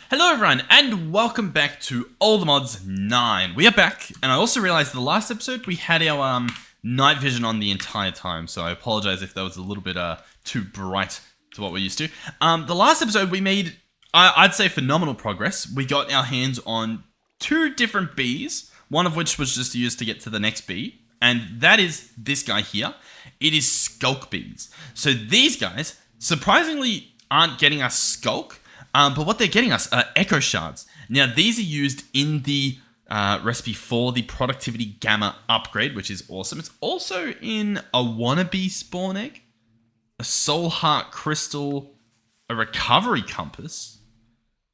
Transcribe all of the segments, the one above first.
Hello everyone, and welcome back to All the Mods 9. We are back, and I also realized the last episode we had our night vision on the entire time, so I apologize if that was a little bit too bright to what we're used to. The last episode we made, I'd say, phenomenal progress. We got our hands on 2 different bees, one of which was just used to get to the next bee, and that is this guy here. It is skulk bees. So these guys, surprisingly, aren't getting us skulk, but what they're getting us are echo shards. Now, these are used in the recipe for the productivity gamma upgrade, which is awesome. It's also in a wannabe spawn egg, a soul heart crystal, a recovery compass,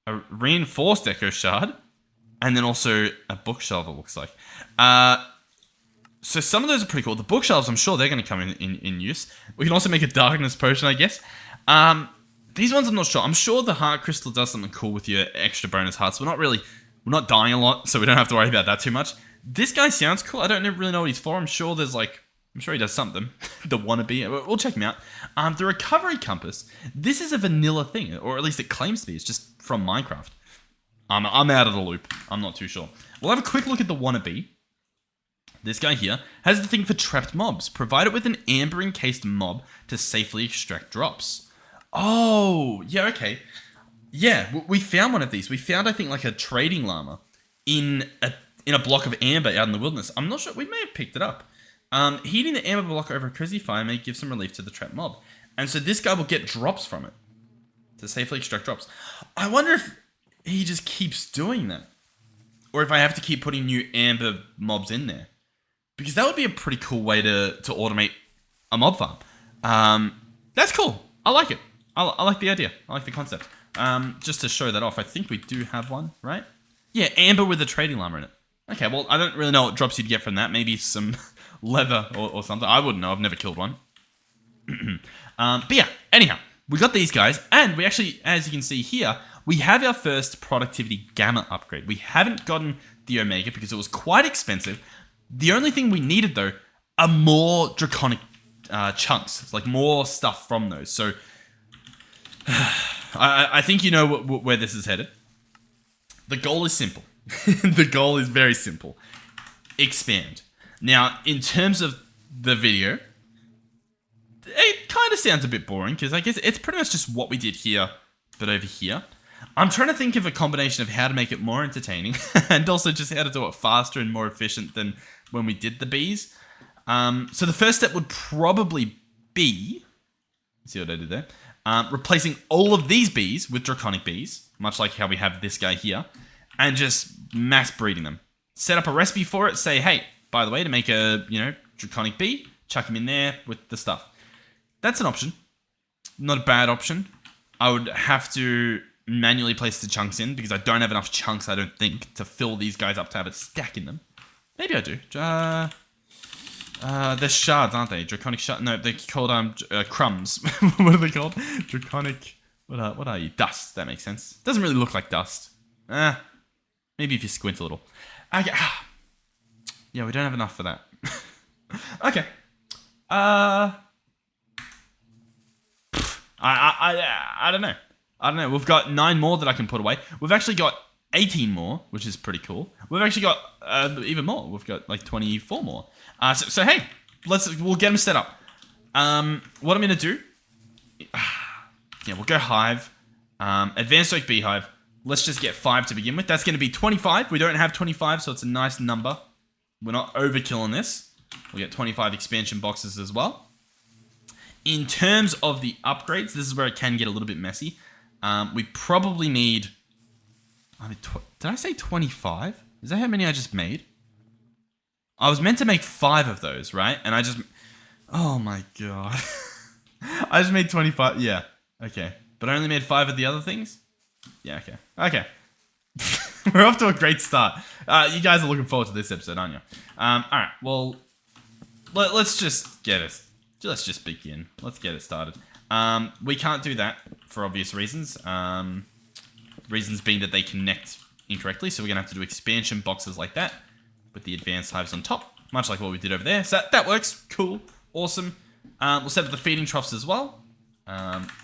a reinforced echo shard, and then also a bookshelf, it looks like. So some of those are pretty cool. The bookshelves, I'm sure they're going to come in use. We can also make a darkness potion, I guess. These ones I'm not sure. I'm sure the heart crystal does something cool with your extra bonus hearts. We're not dying a lot, so we don't have to worry about that too much. This guy sounds cool. I don't really know what he's for. I'm sure he does something. The wannabe. We'll check him out. The recovery compass. This is a vanilla thing, or at least it claims to be. It's just from Minecraft. I'm out of the loop. I'm not too sure. We'll have a quick look at the wannabe. This guy here has the thing for trapped mobs. Provide it with an amber encased mob to safely extract drops. Oh, yeah, okay. Yeah, we found one of these. We found, I think, like a trading llama in a block of amber out in the wilderness. I'm not sure. We may have picked it up. Heating the amber block over a cozy fire may give some relief to the trapped mob. And so this guy will get drops from it to safely extract drops. I wonder if he just keeps doing that. Or if I have to keep putting new amber mobs in there. Because that would be a pretty cool way to automate a mob farm. That's cool. I like it. I like the idea. I like the concept. Just to show that off, I think we do have one, right? Yeah, amber with a trading llama in it. Okay, well, I don't really know what drops you'd get from that. Maybe some leather or something. I wouldn't know. I've never killed one. But yeah, anyhow, we got these guys, and we actually, as you can see here, we have our first productivity gamma upgrade. We haven't gotten the omega because it was quite expensive. The only thing we needed, though, are more draconic chunks. It's like more stuff from those. So I think you know where this is headed. The goal is simple. The goal is very simple. Expand. Now, in terms of the video, it kind of sounds a bit boring because I guess it's pretty much just what we did here, but over here. I'm trying to think of a combination of how to make it more entertaining and also just how to do it faster and more efficient than when we did the bees. So the first step would probably be, see what I did there? Replacing all of these bees with draconic bees, much like how we have this guy here, and just mass breeding them. Set up a recipe for it. Say, hey, by the way, to make a draconic bee, chuck him in there with the stuff. That's an option. Not a bad option. I would have to manually place the chunks in because I don't have enough chunks, I don't think, to fill these guys up to have a stack in them. Maybe I do. They're shards, aren't they? Draconic shards. No, they're called crumbs. What are they called? Draconic. What are you? Dust. That makes sense. Doesn't really look like dust. Maybe if you squint a little. Okay. Yeah, we don't have enough for that. Okay. I don't know. I don't know. We've got 9 more that I can put away. We've actually got 18 more, which is pretty cool. We've actually got even more. We've got like 24 more. So hey, we'll get them set up. What I'm gonna do? Yeah, we'll go hive, advanced oak beehive. Let's just get 5 to begin with. That's gonna be 25. We don't have 25, so it's a nice number. We're not overkilling this. We'll get 25 expansion boxes as well. In terms of the upgrades, this is where it can get a little bit messy. We probably need. Did I say 25? Is that how many I just made? I was meant to make 5 of those, right? And I just... Oh my god. I just made 25. Yeah, okay. But I only made 5 of the other things? Yeah, okay. Okay. We're off to a great start. You guys are looking forward to this episode, aren't you? Alright, well... Let's just get it. Let's just begin. Let's get it started. We can't do that for obvious reasons. Reasons being that they connect incorrectly, so we're going to have to do expansion boxes like that with the advanced hives on top, much like what we did over there. So that works. Cool. Awesome. We'll set up the feeding troughs as well.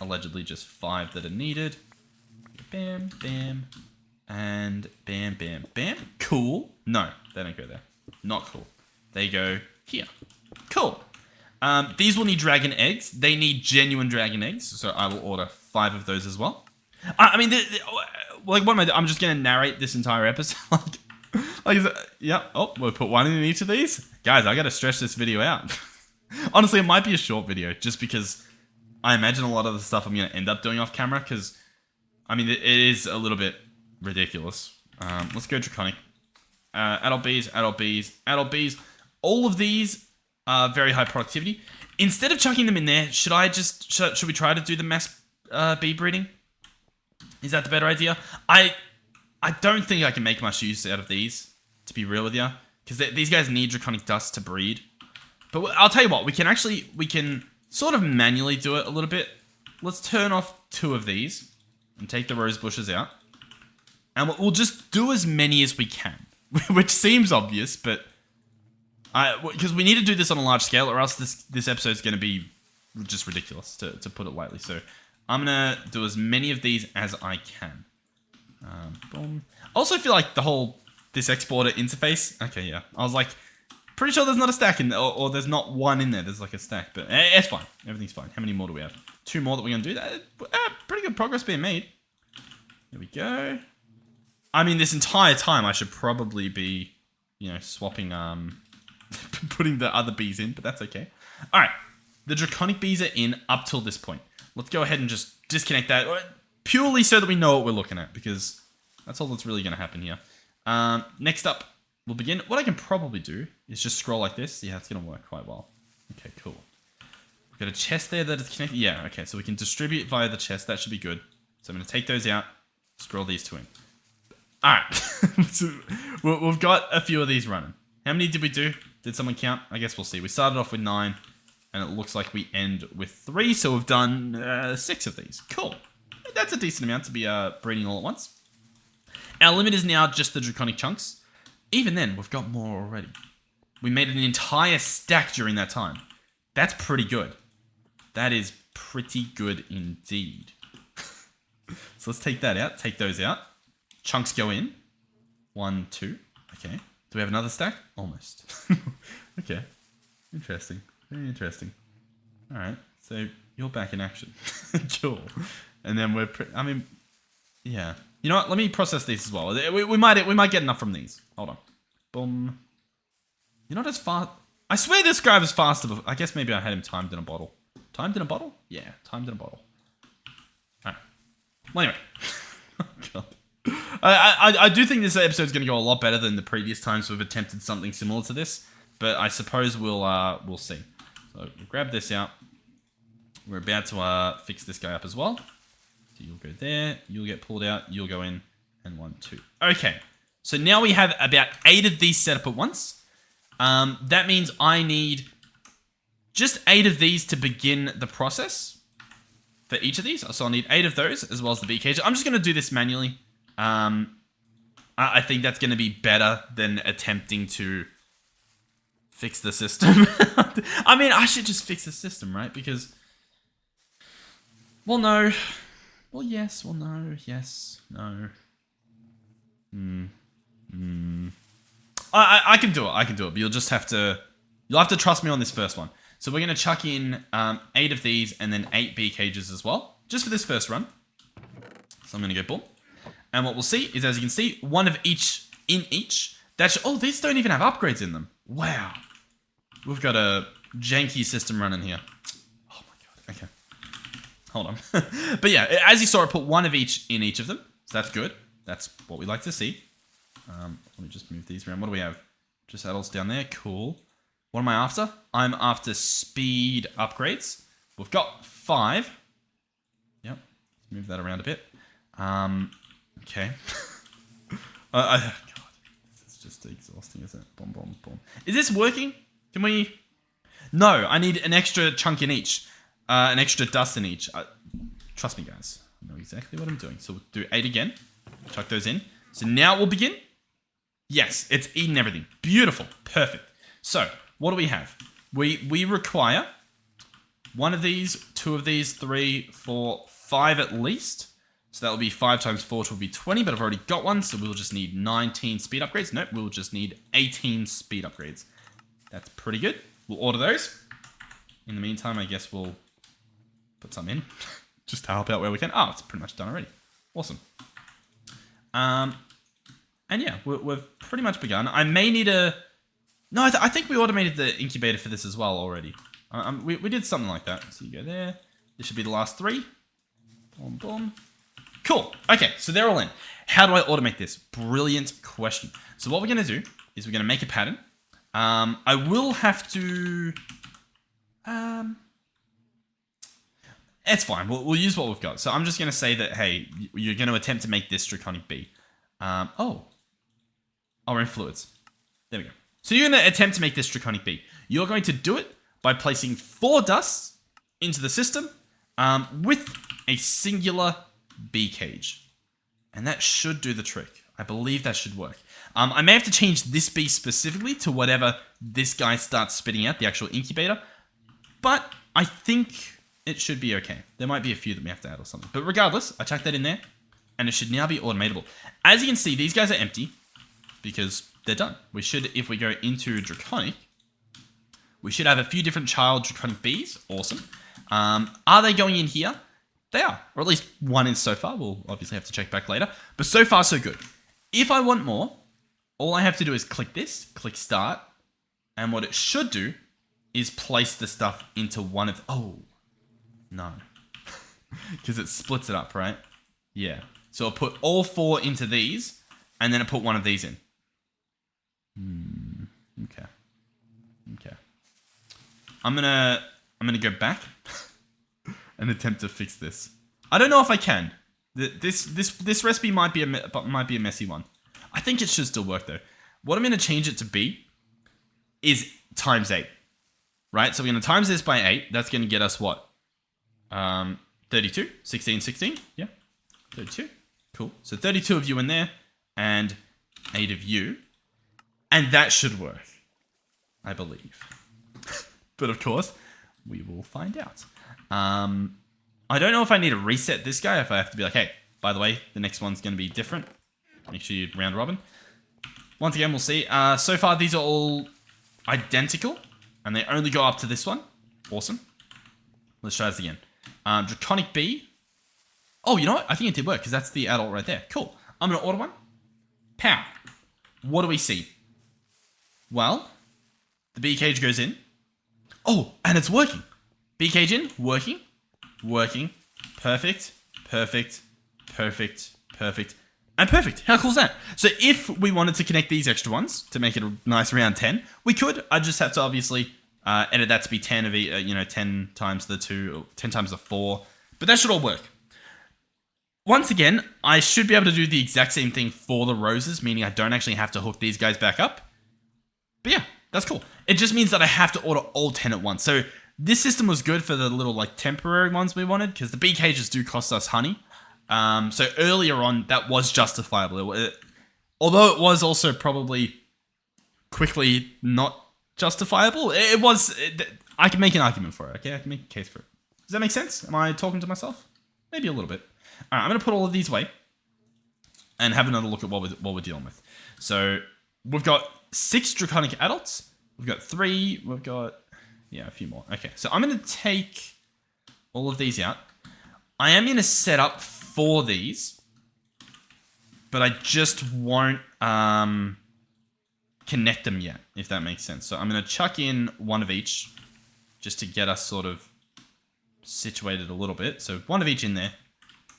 Allegedly just 5 that are needed. bam, bam, and bam, bam, bam. Cool. No, they don't go there. Not cool. They go here. Cool. These will need dragon eggs. They need genuine dragon eggs, so I will order 5 of those as well. I mean, like, what am I doing? I'm just going to narrate this entire episode. Yeah. Oh, we'll put 1 in each of these. Guys, I got to stretch this video out. Honestly, it might be a short video, just because I imagine a lot of the stuff I'm going to end up doing off camera, because, I mean, it is a little bit ridiculous. Let's go Draconic. Adult bees, adult bees, adult bees. All of these are very high productivity. Instead of chucking them in there, should we try to do the mass bee breeding? Is that the better idea? I don't think I can make much use out of these, to be real with you, because these guys need Draconic dust to breed. But I'll tell you what, we can sort of manually do it a little bit. Let's turn off 2 of these and take the rose bushes out. And we'll just do as many as we can, which seems obvious, but because we need to do this on a large scale, or else this episode's going to be just ridiculous, to put it lightly. So I'm going to do as many of these as I can. Boom. I also feel like this exporter interface. Okay, yeah. I was like, pretty sure there's not a stack in there, or there's not 1 in there. There's like a stack, but it's fine. Everything's fine. How many more do we have? 2 more that we're going to do. Pretty good progress being made. Here we go. I mean, this entire time I should probably be, swapping, putting the other bees in, but that's okay. All right. The Draconic bees are in up till this point. Let's go ahead and just disconnect that, purely so that we know what we're looking at, because that's all that's really going to happen here. Next up, we'll begin. What I can probably do is just scroll like this. Yeah, it's going to work quite well. Okay, cool. We've got a chest there that is connected. Yeah, okay, so we can distribute via the chest. That should be good. So I'm going to take those out, scroll these 2 in. All right. So we've got a few of these running. How many did we do? Did someone count? I guess we'll see. We started off with 9, and it looks like we end with 3, so we've done 6 of these. Cool. That's a decent amount to be breeding all at once. Our limit is now just the Draconic chunks. Even then, we've got more already. We made an entire stack during that time. That's pretty good. That is pretty good indeed. So let's take that out. Take those out. Chunks go in. 1, 2. Okay. Do we have another stack? Almost. Okay. Interesting. Very interesting. All right. So you're back in action. Cool. And then yeah. You know what? Let me process these as well. We might get enough from these. Hold on. Boom. You're not as fast. I swear this guy was faster. I guess maybe I had him timed in a bottle. Timed in a bottle? Yeah, timed in a bottle. All right. Well, anyway. Oh, God. I do think this episode's going to go a lot better than the previous times we've attempted something similar to this, but I suppose we'll see. So we'll grab this out. We're about to fix this guy up as well. So you'll go there, you'll get pulled out, you'll go in, and 1, 2. Okay, so now we have about 8 of these set up at once. That means I need just 8 of these to begin the process for each of these. So I'll need 8 of those, as well as the bee cage. I'm just going to do this manually. I think that's going to be better than attempting to fix the system. I mean, I should just fix the system, right? Because, well, no. Well, yes. Well, no. Yes. No. I can do it. I can do it. But you'll have to trust me on this first one. So we're going to chuck in 8 of these and then 8 bee cages as well, just for this first run. So I'm going to go boom. And what we'll see is, as you can see, 1 of each in each. Oh, these don't even have upgrades in them. Wow. We've got a janky system running here. Oh my God. Okay. Hold on. But yeah, as you saw, I put 1 of each in each of them. So that's good. That's what we like to see. Let me just move these around. What do we have? Just adults down there. Cool. What am I after? I'm after speed upgrades. We've got 5. Yep. Let's move that around a bit. Okay. God, this is just exhausting, isn't it? Boom, boom, boom. Is this working? Can we? No, I need an extra chunk in each. An extra dust in each. Trust me, guys. I know exactly what I'm doing. So we'll do 8 again. Chuck those in. So now we'll begin. Yes, it's eaten everything. Beautiful. Perfect. So, what do we have? We require 1 of these, 2 of these, 3, 4, 5 at least. So that will be 5 times 4, which will be 20, but I've already got one, so we'll just need 19 speed upgrades. Nope, we'll just need 18 speed upgrades. That's pretty good. We'll order those. In the meantime, I guess we'll put some in, just to help out where we can. Oh, it's pretty much done already. Awesome. And yeah, we've pretty much begun. I may need a... No, I think we automated the incubator for this as well already. We did something like that. So you go there. This should be the last 3. Boom, boom. Cool. Okay, so they're all in. How do I automate this? Brilliant question. So what we're going to do is we're going to make a pattern. I will have to... it's fine. We'll use what we've got. So I'm just going to say that, hey, you're going to attempt to make this Draconic B. We're in fluids. There we go. So you're going to attempt to make this Draconic B. You're going to do it by placing 4 dusts into the system with a singular B cage. And that should do the trick. I believe that should work. I may have to change this B specifically to whatever this guy starts spitting out, the actual incubator. But I think it should be okay. There might be a few that we have to add or something. But regardless, I chucked that in there. And it should now be automatable. As you can see, these guys are empty because they're done. We should, if we go into Draconic, we should have a few different child Draconic Bees. Awesome. Are they going in here? They are. Or at least one is so far. We'll obviously have to check back later. But so far, so good. If I want more, all I have to do is click this, click start. And what it should do is place the stuff into one of... Oh, no. Because it splits it up, right? Yeah. So I'll put all 4 into these, and then I put one of these in. Okay. Okay. I'm gonna go back and attempt to fix this. I don't know if I can. This recipe might be a messy one. I think it should still work though. What I'm gonna change it to be is times 8. Right? So we're gonna times this by 8. That's gonna get us what? 32, 16, 16. Yeah. 32. Cool. So 32 of you in there and 8 of you. And that should work, I believe. But of course, we will find out. I don't know if I need to reset this guy, if I have to be like, hey, by the way, the next one's going to be different. Make sure you round robin. Once again, we'll see. So far, these are all identical, and they only go up to this one. Awesome. Let's try this again. Draconic B. Oh, you know what? I think it did work, because that's the adult right there. Cool. I'm going to order one. Pow. What do we see? Well, the B cage goes in. Oh, and it's working. B cage in, working, working. Perfect, perfect, perfect, perfect, and perfect. How cool is that? So if we wanted to connect these extra ones to make it a nice round 10, we could. I just have to obviously edit that to be 10 of 10 times the 2, 10 times the 4. But that should all work. Once again, I should be able to do the exact same thing for the roses, meaning I don't actually have to hook these guys back up. But yeah, that's cool. It just means that I have to order all 10 at once. So this system was good for the little like temporary ones we wanted, because the bee cages do cost us honey. So earlier on, that was justifiable. Although it was also probably quickly not justifiable, I can make an argument for it, okay? I can make a case for it. Does that make sense? Am I talking to myself? Maybe a little bit. All right, I'm going to put all of these away and have another look at what we're dealing with. So we've got 6 Draconic adults. We've got 3. We've got, yeah, a few more. Okay, so I'm going to take all of these out. I am going to set up 4 these, but I just won't connect them yet, if that makes sense. So I'm going to chuck in 1 of each just to get us sort of situated a little bit. So 1 of each in there.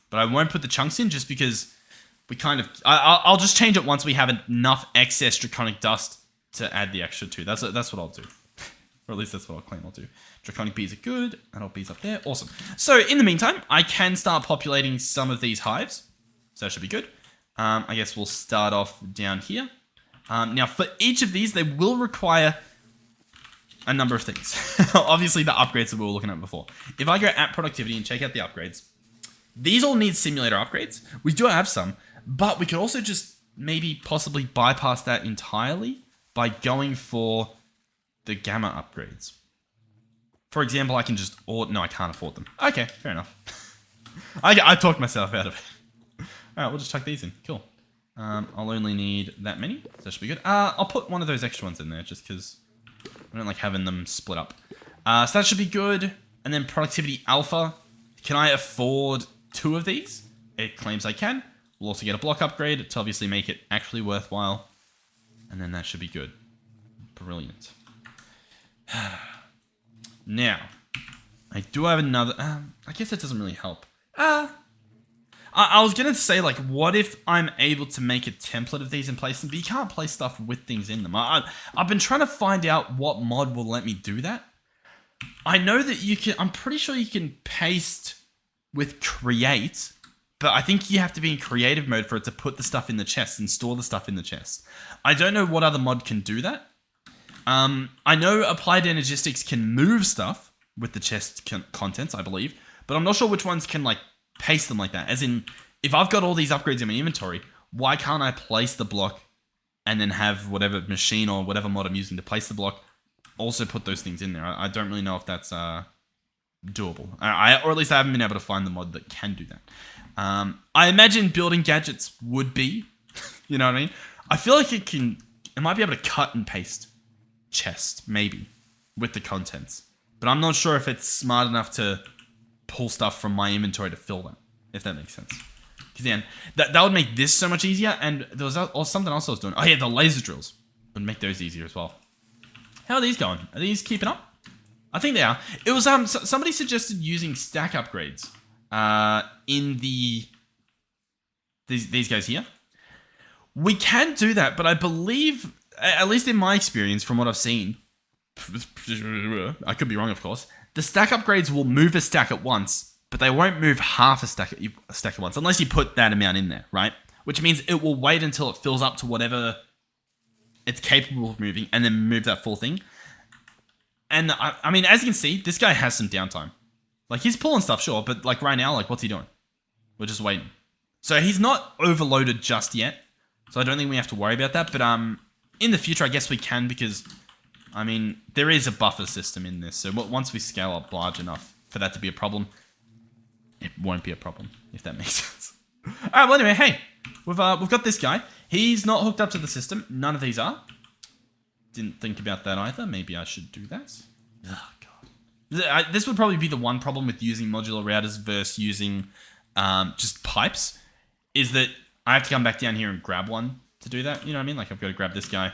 But I won't put the chunks in just because we kind of... I'll just change it once we have enough excess Draconic dust to add the extra 2. That's what I'll do. Or at least that's what I'll claim I'll do. Draconic bees are good. Adult bees up there. Awesome. So in the meantime, I can start populating some of these hives. So that should be good. I guess we'll start off down here. Now for each of these, they will require a number of things. Obviously the upgrades that we were looking at before. If I go at productivity and check out the upgrades, these all need simulator upgrades. We do have some, but we could also just maybe possibly bypass that entirely by going for the gamma upgrades. For example, I can just... no, I can't afford them. Okay, fair enough. I talked myself out of it. Alright, we'll just chuck these in. Cool. I'll only need that many, so that should be good. I'll put one of those extra ones in there, just because I don't like having them split up. So that should be good. And then productivity alpha. Can I afford 2 of these? It claims I can. We'll also get a block upgrade to obviously make it actually worthwhile. And then that should be good. Brilliant. Now, I do have another... I guess that doesn't really help. I was going to say, like, what if I'm able to make a template of these and place them? But you can't place stuff with things in them. I've been trying to find out what mod will let me do that. I know that you can... I'm pretty sure you can paste with create, but I think you have to be in creative mode for it to put the stuff in the chest and store the stuff in the chest. I don't know what other mod can do that. I know Applied Energistics can move stuff with the chest contents, I believe, but I'm not sure which ones can, like, paste them like that. As in, if I've got all these upgrades in my inventory, why can't I place the block and then have whatever machine or whatever mod I'm using to place the block also put those things in there? I don't really know if that's doable. Or at least I haven't been able to find the mod that can do that. I imagine building gadgets would be, you know what I mean? I feel like it might be able to cut and paste chest, maybe, with the contents. But I'm not sure if it's smart enough to pull stuff from my inventory to fill that, if that makes sense. Because then, that would make this so much easier, and there was something else I was doing. Oh yeah, the laser drills would make those easier as well. How are these going? Are these keeping up? I think they are. It was somebody suggested using stack upgrades in these guys here. We can do that, but I believe, at least in my experience, from what I've seen, I could be wrong, of course, the stack upgrades will move a stack at once, but they won't move half a stack at once, unless you put that amount in there, right? Which means it will wait until it fills up to whatever it's capable of moving, and then move that full thing. And I mean, as you can see, this guy has some downtime. Like, he's pulling stuff, sure, but like right now, like, what's he doing? We're just waiting. So he's not overloaded just yet. So I don't think we have to worry about that. But in the future, I guess we can, because, I mean, there is a buffer system in this. So once we scale up large enough for that to be a problem, it won't be a problem, if that makes sense. All right, well, anyway, hey, we've got this guy. He's not hooked up to the system. None of these are. Didn't think about that either. Maybe I should do that. Oh, God. This would probably be the one problem with using modular routers versus using just pipes, is that I have to come back down here and grab one to do that. You know what I mean? Like, I've got to grab this guy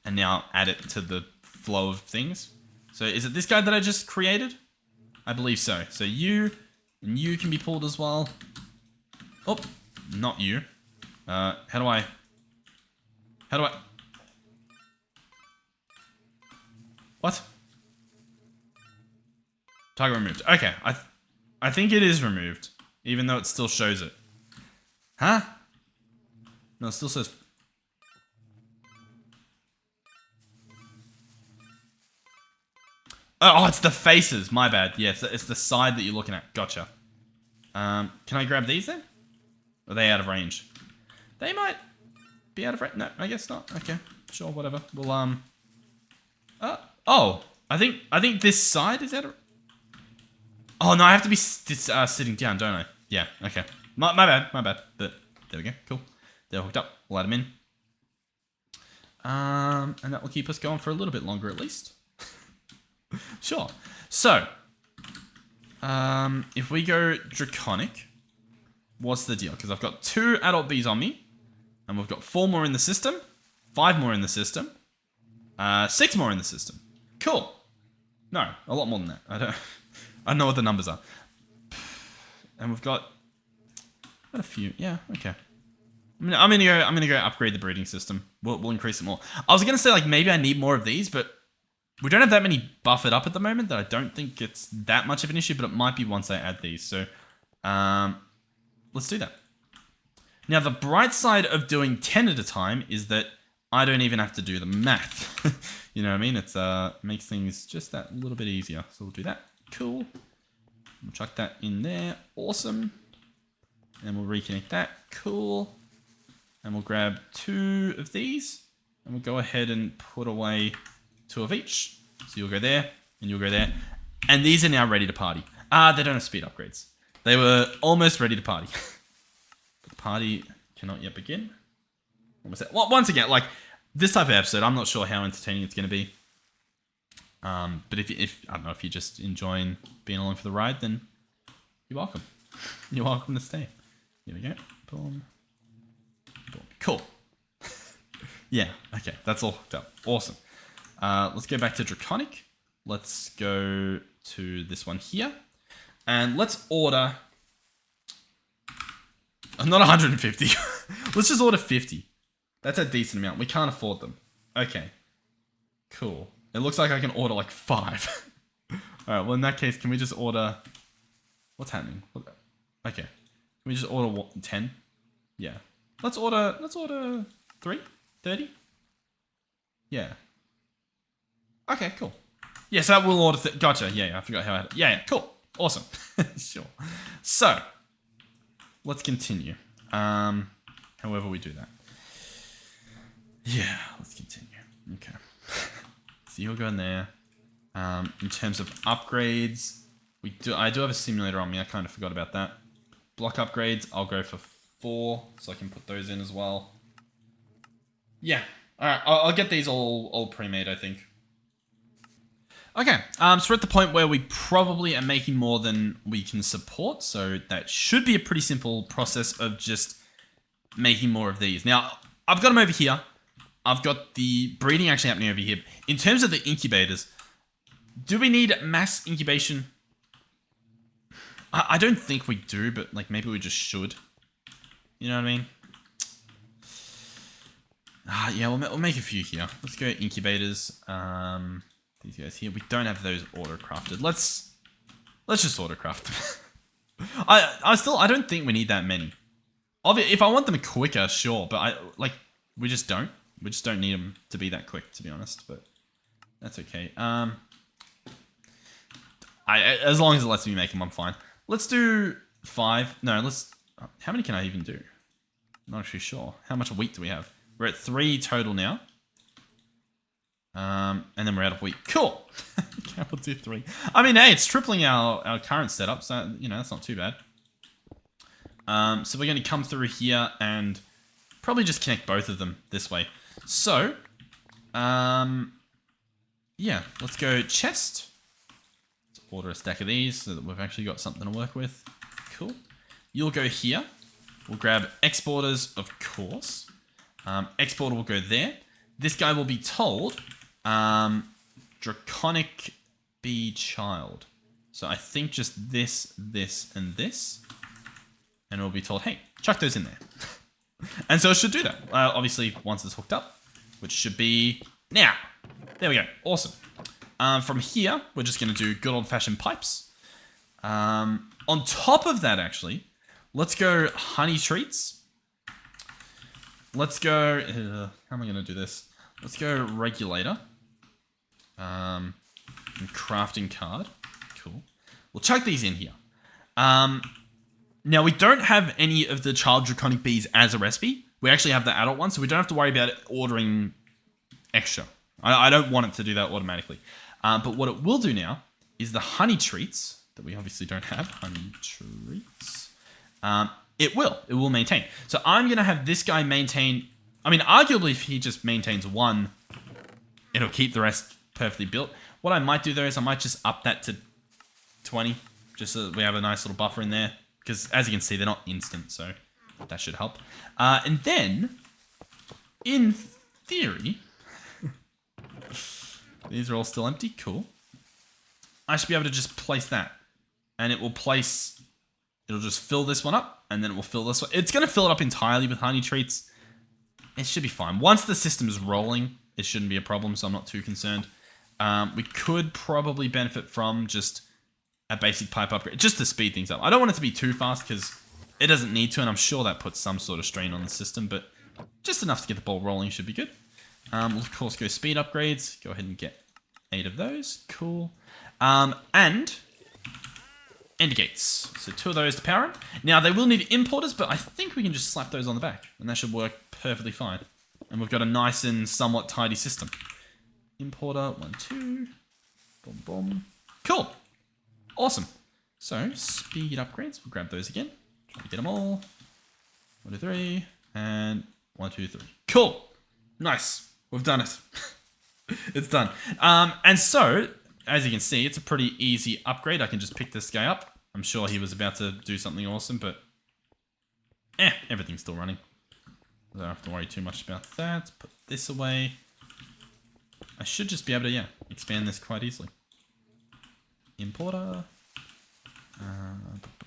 and now add it to the flow of things. So is it this guy that I just created? I believe so. So you and you can be pulled as well. Oh, not you. How do I... What? Target removed. Okay, I think it is removed, even though it still shows it. Huh? No, it still says... Oh, it's the faces. My bad. Yeah, it's the side that you're looking at. Gotcha. Can I grab these then? Or are they out of range? They might be out of range. No, I guess not. Okay, sure, whatever. We'll oh, I think this side is out of... Oh no, I have to be sitting down, don't I? Yeah. Okay. My bad. But there we go. Cool. They're hooked up. We'll add them in. And that will keep us going for a little bit longer at least. Sure. So, if we go Draconic, what's the deal? Because I've got 2 adult bees on me, and we've got 4 more in the system, 5 more in the system, 6 more in the system. Cool. No, a lot more than that. I don't know what the numbers are. And we've got a few. Yeah, okay. I'm gonna go upgrade the breeding system. We'll increase it more. I was gonna say, like, maybe I need more of these, but we don't have that many buffered up at the moment that I don't think it's that much of an issue, but it might be once I add these. So let's do that. Now, the bright side of doing 10 at a time is that I don't even have to do the math. You know what I mean? It's makes things just that little bit easier. So we'll do that. Cool. We'll chuck that in there. Awesome. And we'll reconnect that. Cool. And we'll grab 2 of these. And we'll go ahead and put away 2 of each. So you'll go there, and you'll go there. And these are now ready to party. They don't have speed upgrades. They were almost ready to party. party cannot yet begin. Well, once again, like, this type of episode, I'm not sure how entertaining it's going to be. But if I don't know, if you're just enjoying being along for the ride, then you're welcome. You're welcome to stay. Here we go. Boom. Boom. Cool. Yeah, okay, that's all hooked up. Awesome. Let's go back to Draconic. Let's go to this one here. And let's order... not 150. Let's just order 50. That's a decent amount. We can't afford them. Okay. Cool. It looks like I can order like 5. Alright, well in that case, can we just order... What's happening? Okay. Can we just order 10? Yeah. Let's order 3? 30? Yeah. Okay, cool. Yeah, so that will order... Gotcha. Yeah, I forgot how I had it. Yeah, cool. Awesome. Sure. So, let's continue. However we do that. Yeah, let's continue. Okay. So you'll go in there. In terms of upgrades, I do have a simulator on me. I kind of forgot about that. Block upgrades, I'll go for 4, so I can put those in as well. Yeah. Alright, I'll get these all pre-made, I think. Okay, so we're at the point where we probably are making more than we can support, so that should be a pretty simple process of just making more of these. Now, I've got them over here. I've got the breeding actually happening over here. In terms of the incubators, do we need mass incubation? I don't think we do, but like maybe we just should. You know what I mean? Yeah, we'll make a few here. Let's go incubators. These guys here. We don't have those auto-crafted. Let's just auto-craft them. I don't think we need that many. If I want them quicker, sure, but we just don't. We just don't need them to be that quick, to be honest, but that's okay. As long as it lets me make them, I'm fine. Let's do 5. No, how many can I even do? I'm not actually sure. How much wheat do we have? We're at 3 total now. And then we're out of wheat. Cool. Okay, we'll do 3. I mean, hey, it's tripling our current setup, so, you know, that's not too bad. So we're going to come through here and probably just connect both of them this way. So, yeah, let's go chest. Let's order a stack of these so that we've actually got something to work with. Cool. You'll go here. We'll grab exporters, of course. Exporter will go there. This guy will be told, Draconic be child. So I think just this, this, and this. And it'll be told, hey, chuck those in there. And so it should do that. Obviously, once it's hooked up, which should be now. There we go. Awesome. From here, we're just going to do good old-fashioned pipes. On top of that, actually, let's go honey treats. Let's go... how am I going to do this? Let's go regulator. And crafting card. Cool. We'll chuck these in here. Now, we don't have any of the child draconic bees as a recipe. We actually have the adult one, so we don't have to worry about ordering extra. I don't want it to do that automatically. But what it will do now is the honey treats, that we obviously don't have, honey treats, it will maintain. So I'm going to have this guy maintain, I mean, arguably if he just maintains 1, it'll keep the rest perfectly built. What I might do though is I might just up that to 20, just so that we have a nice little buffer in there. Because as you can see, they're not instant, so that should help. And then, in theory, these are all still empty. Cool. I should be able to just place that. And it will place, it'll just fill this one up, and then it will fill this one. It's going to fill it up entirely with honey treats. It should be fine. Once the system is rolling, it shouldn't be a problem, so I'm not too concerned. We could probably benefit from just a basic pipe upgrade, just to speed things up. I don't want it to be too fast because it doesn't need to, and I'm sure that puts some sort of strain on the system, but just enough to get the ball rolling should be good. We'll of course go speed upgrades. Go ahead and get 8 of those. Cool. And ender gates. So 2 of those to power them. Now they will need importers, but I think we can just slap those on the back, and that should work perfectly fine. And we've got a nice and somewhat tidy system. Importer, 1, 2. Boom, boom. Cool. Awesome. So, speed upgrades. We'll grab those again. Try to get them all. 1, 2, 3, and 1, 2, 3. Cool. Nice. We've done it. It's done. And so, as you can see, it's a pretty easy upgrade. I can just pick this guy up. I'm sure he was about to do something awesome, but everything's still running. I don't have to worry too much about that. Put this away. I should just be able to, expand this quite easily. Importer.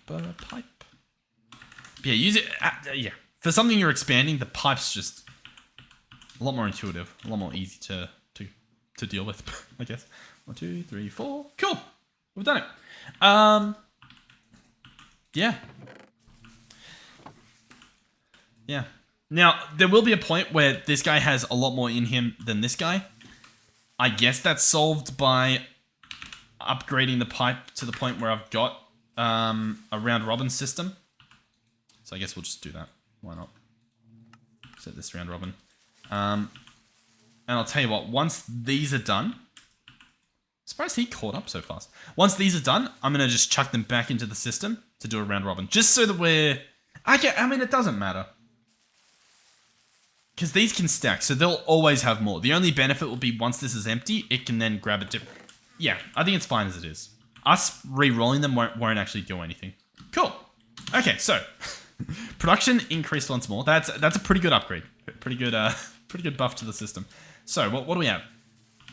Pipe. Yeah, use it. For something you're expanding, the pipe's just a lot more intuitive, a lot more easy to deal with, I guess. 1, 2, 3, 4. Cool. We've done it. Yeah. Yeah. Now, there will be a point where this guy has a lot more in him than this guy. I guess that's solved by upgrading the pipe to the point where I've got a round robin system. So I guess we'll just do that. Why not? Set this round robin. And I'll tell you what, once these are done... Surprised he caught up so fast. Once these are done, I'm going to just chuck them back into the system to do a round robin. Just so that we're... I mean, it doesn't matter. Because these can stack, so they'll always have more. The only benefit will be once this is empty, it can then grab a different... Yeah, I think it's fine as it is. Us re-rolling them won't actually do anything. Cool. Okay, so... Production increased once more. That's a pretty good upgrade. Pretty good buff to the system. So, what do we have?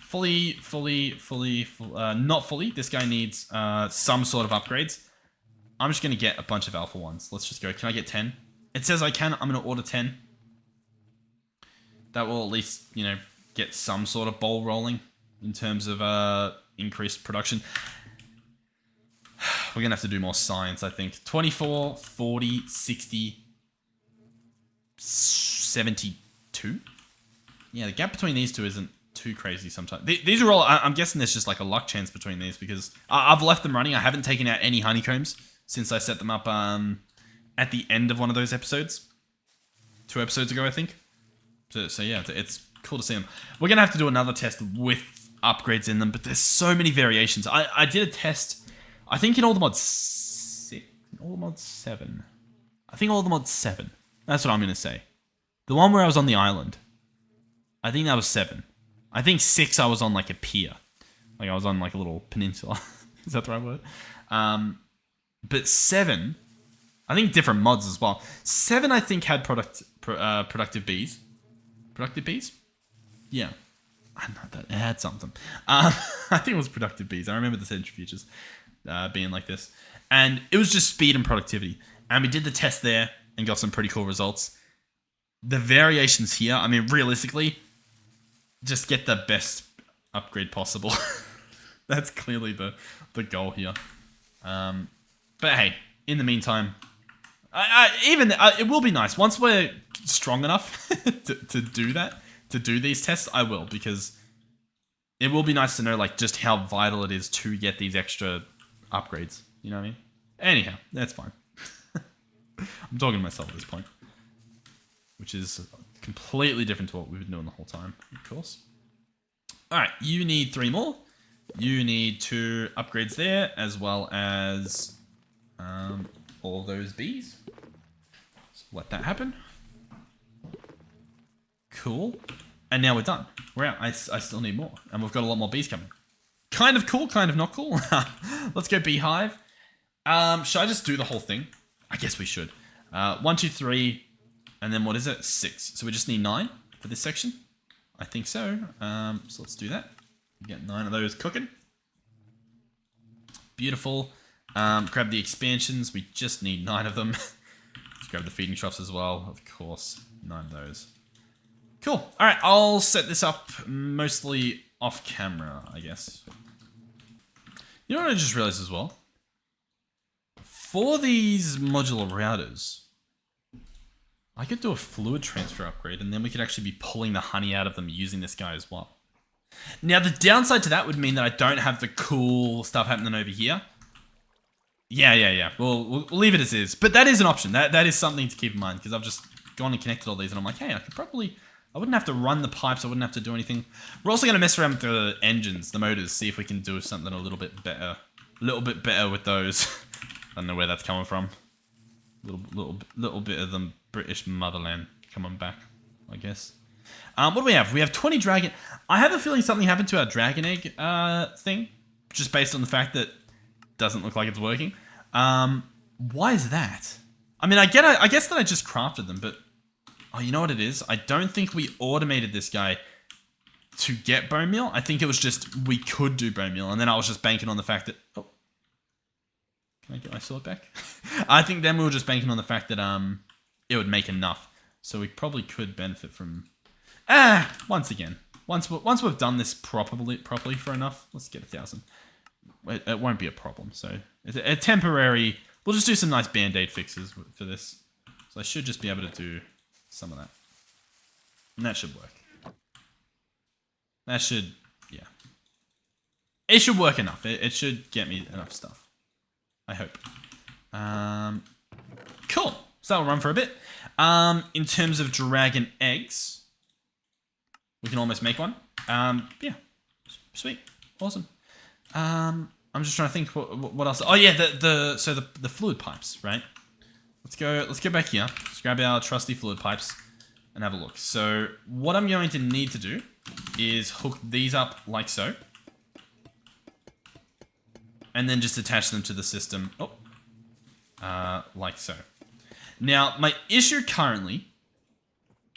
Fully, not fully. This guy needs some sort of upgrades. I'm just going to get a bunch of alpha ones. Let's just go. Can I get 10? It says I can. I'm going to order 10. That will at least, get some sort of ball rolling in terms of increased production. We're going to have to do more science, I think. 24, 40, 60, 72? Yeah, the gap between these two isn't too crazy sometimes. These are all... I'm guessing there's just like a luck chance between these because I've left them running. I haven't taken out any honeycombs since I set them up at the end of one of those episodes. 2 episodes ago, I think. So yeah, it's cool to see them. We're going to have to do another test with upgrades in them, but there's so many variations. I did a test, I think in all the mods 6, all the mods 7. I think all the mods 7. That's what I'm going to say. The one where I was on the island. I think that was 7. I think 6 I was on like a pier. Like I was on like a little peninsula. Is that the right word? But 7, I think different mods as well. 7 I think had productive bees. Productive bees? Yeah. I know that. It had something. I think it was productive bees. I remember the centrifuges being like this. And it was just speed and productivity. And we did the test there and got some pretty cool results. The variations here, I mean, realistically, just get the best upgrade possible. That's clearly the goal here. But hey, in the meantime, it will be nice. Once we're strong enough to do that, to do these tests, I will, because it will be nice to know like just how vital it is to get these extra upgrades. You know what I mean? Anyhow, that's fine. I'm talking to myself at this point, which is completely different to what we've been doing the whole time, of course. All right, you need 3 more. You need 2 upgrades there, as well as all those bees. So let that happen. Cool. And now we're done. We're out. I still need more. And we've got a lot more bees coming. Kind of cool, kind of not cool. Let's go beehive. Should I just do the whole thing? I guess we should. 1, 2, 3, and then what is it? 6. So we just need 9 for this section. I think so. So let's do that. Get 9 of those cooking. Beautiful. Grab the expansions. We just need 9 of them. Let's grab the feeding troughs as well. Of course, 9 of those. Cool. All right, I'll set this up mostly off camera, I guess. You know what I just realized as well? For these modular routers, I could do a fluid transfer upgrade, and then we could actually be pulling the honey out of them using this guy as well. Now, the downside to that would mean that I don't have the cool stuff happening over here. Yeah. We'll leave it as is. But that is an option. That is something to keep in mind, because I've just gone and connected all these, and I'm like, hey, I wouldn't have to run the pipes. I wouldn't have to do anything. We're also going to mess around with the engines, the motors, see if we can do something a little bit better. with those. I don't know where that's coming from. Little bit of them British motherland. Come on back, I guess. What do we have? We have 20 dragon. I have a feeling something happened to our dragon egg thing, just based on the fact that it doesn't look like it's working. Why is that? I mean, I guess that I just crafted them, but oh, you know what it is? I don't think we automated this guy to get bone meal. I think it was just we could do bone meal, and then I was just banking on the fact that can I get my sword back? I think then we were just banking on the fact that it would make enough, so we probably could benefit from. Once again, once we've done this properly for enough, let's get 1,000. It won't be a problem. So it's a temporary. We'll just do some nice band-aid fixes for this. So I should just be able to do some of that, and that should work. That should, yeah. It should work enough. It should get me enough stuff. I hope. Cool. So that'll run for a bit. In terms of dragon eggs. We can almost make one. Yeah. Sweet. Awesome. I'm just trying to think what else. Oh yeah, the fluid pipes, right? Let's go back here. Let's grab our trusty fluid pipes and have a look. So what I'm going to need to do is hook these up like so. And then just attach them to the system. Like so. Now, my issue currently,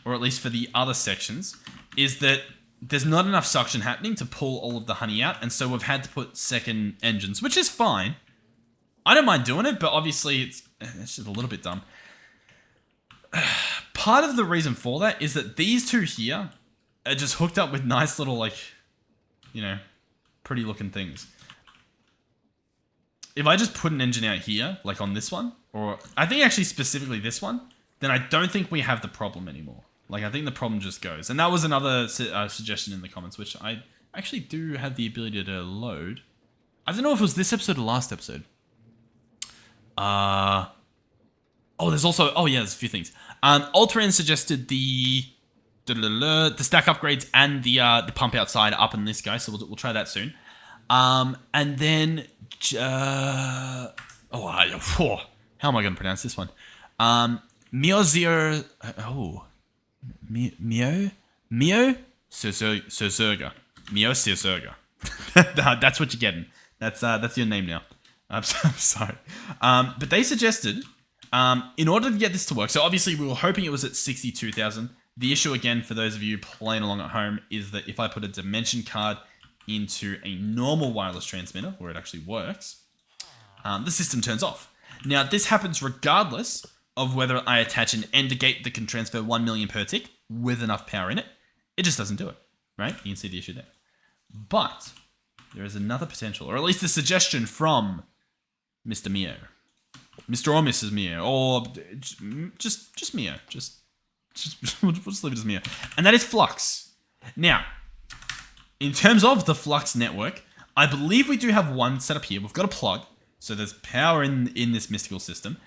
or at least for the other sections, is that there's not enough suction happening to pull all of the honey out, and so we've had to put second engines, which is fine. I don't mind doing it, but obviously it's just a little bit dumb. Part of the reason for that is that these two here are just hooked up with nice little, like, you know, pretty looking things. If I just put an engine out here, like on this one, or I think actually specifically this one, then I don't think we have the problem anymore. Like, I think the problem just goes. And that was another suggestion in the comments, which I actually do have the ability to load. I don't know if it was this episode or last episode. Oh, there's also... Oh, yeah, there's a few things. Ultran suggested the stack upgrades and the pump outside up in this guy, so we'll try that soon. And then... how am I going to pronounce this one? Mio Sirsurga. Mio Sirsurga. That's what you're getting. That's your name now. I'm sorry. But they suggested, in order to get this to work, so obviously we were hoping it was at 62,000. The issue, again, for those of you playing along at home, is that if I put a dimension card into a normal wireless transmitter, where it actually works, the system turns off. Now, this happens regardless of whether I attach an ender gate that can transfer 1 million per tick with enough power in it. It just doesn't do it, right? You can see the issue there. But there is another potential, or at least a suggestion from Mr. Mio. Mr. or Mrs. Mio, or just Mio. We'll just leave it as Mio. And that is Flux. Now, in terms of the Flux network, I believe we do have one set up here. We've got a plug, so there's power in this mystical system.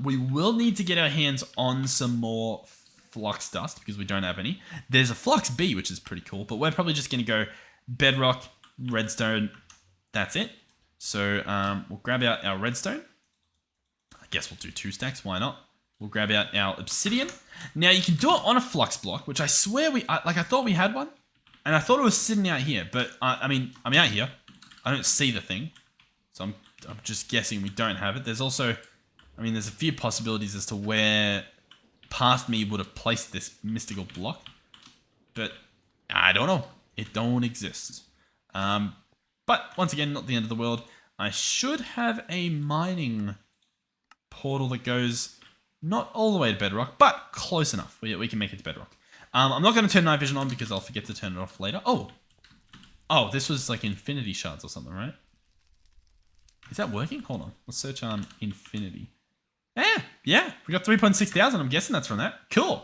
We will need to get our hands on some more flux dust because we don't have any. There's a flux B, which is pretty cool, but we're probably just going to go bedrock, redstone. That's it. So we'll grab out our redstone. I guess we'll do 2 stacks. Why not? We'll grab out our obsidian. Now you can do it on a flux block, which I swear I thought we had one, and I thought it was sitting out here. But I mean, I'm out here. I don't see the thing, so I'm just guessing we don't have it. There's also... I mean, there's a few possibilities as to where past me would have placed this mystical block. But I don't know. It don't exist. But once again, not the end of the world. I should have a mining portal that goes not all the way to bedrock, but close enough. We can make it to bedrock. I'm not going to turn night vision on because I'll forget to turn it off later. Oh, this was like infinity shards or something, right? Is that working? Hold on. Let's search infinity. Yeah, we got 3.6 thousand. I'm guessing that's from that. Cool.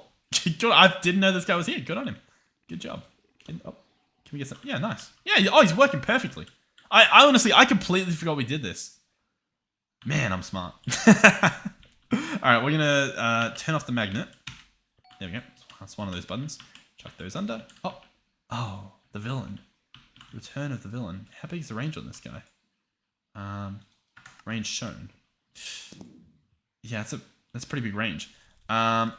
I didn't know this guy was here. Good on him. Good job. Can we get some? Yeah, nice. Yeah, he's working perfectly. I honestly, I completely forgot we did this. Man, I'm smart. Alright, we're going to turn off the magnet. There we go. That's one of those buttons. Chuck those under. Oh, the villain. Return of the villain. How big is the range on this guy? Range shown. Yeah, that's a pretty big range. Alright,